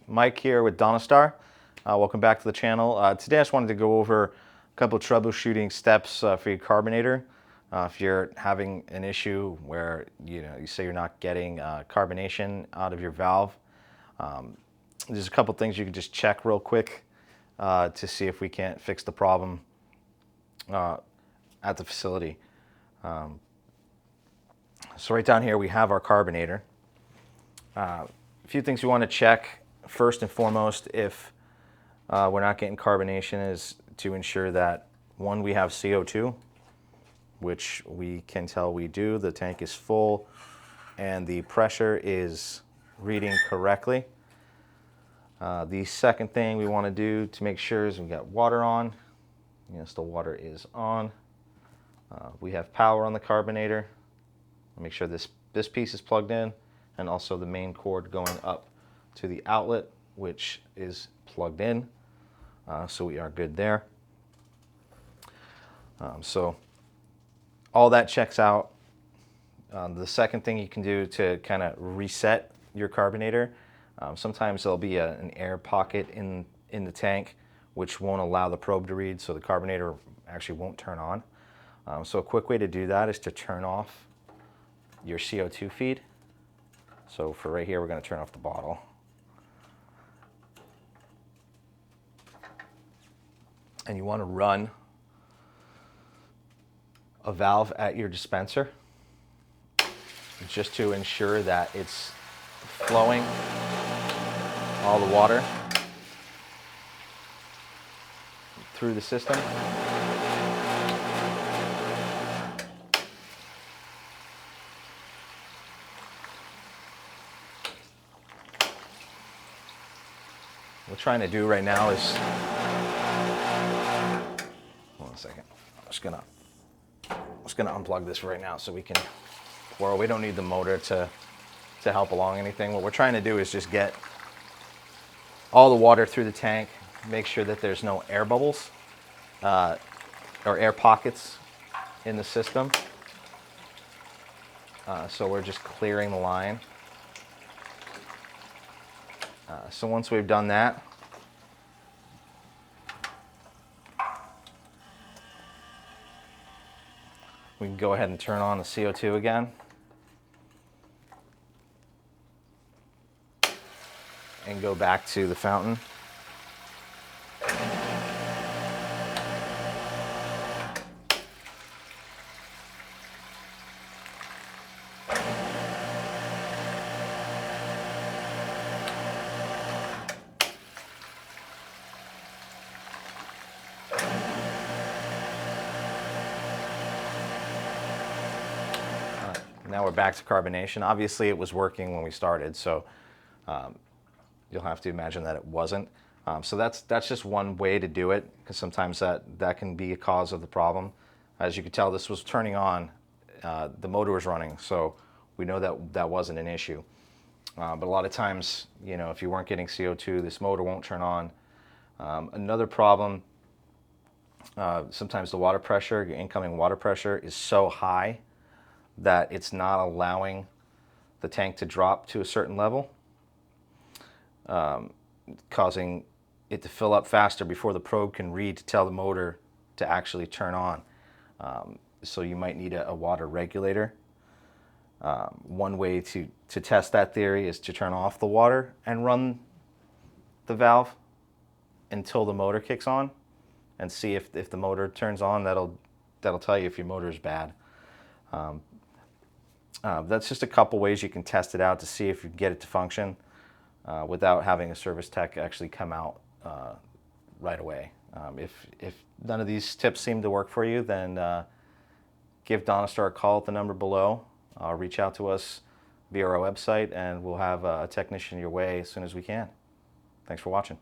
Mike here with Donastar. Welcome back to the channel. Today I just wanted to go over a couple of troubleshooting steps for your carbonator. If you're having an issue where you say you're not getting carbonation out of your valve, there's a couple things you can just check real quick to see if we can't fix the problem at the facility. So right down here we have our carbonator. A few things we want to check. First and foremost, if we're not getting carbonation, is to ensure that, one, we have CO2, which we can tell we do. The tank is full and the pressure is reading correctly. The second thing we want to do to make sure is we got water on. Yes, the water is on. We have power on the carbonator. Make sure this piece is plugged in, and also the main cord going up to the outlet, which is plugged in. So we are good there. So all that checks out. The second thing you can do to kind of reset your carbonator, sometimes there'll be an air pocket in the tank which won't allow the probe to read, so the carbonator actually won't turn on. So a quick way to do that is to turn off your CO2 feed. So for right here, we're going to turn off the bottle. And you want to run a valve at your dispenser just to ensure that it's flowing all the water through the system. What we're trying to do right now is, hold on a second, I'm just gonna unplug this right now so we can, well, we don't need the motor to help along anything. What we're trying to do is just get all the water through the tank, make sure that there's no air bubbles or air pockets in the system. So we're just clearing the line. So once we've done that, we can go ahead and turn on the CO2 again. And go back to the fountain. Now we're back to carbonation. Obviously it was working when we started, so you'll have to imagine that it wasn't. So that's just one way to do it, because sometimes that can be a cause of the problem. As you can tell, this was turning on, the motor was running, so we know that wasn't an issue. But a lot of times, if you weren't getting CO2, this motor won't turn on. Another problem, sometimes the water pressure, your incoming water pressure, is so high that it's not allowing the tank to drop to a certain level, causing it to fill up faster before the probe can read to tell the motor to actually turn on. So you might need a water regulator. One way to test that theory is to turn off the water and run the valve until the motor kicks on, and see if the motor turns on. That'll tell you if your motor is bad. That's just a couple ways you can test it out to see if you can get it to function without having a service tech actually come out right away. If none of these tips seem to work for you, then give Donastar a call at the number below. Reach out to us via our website, and we'll have a technician your way as soon as we can. Thanks for watching.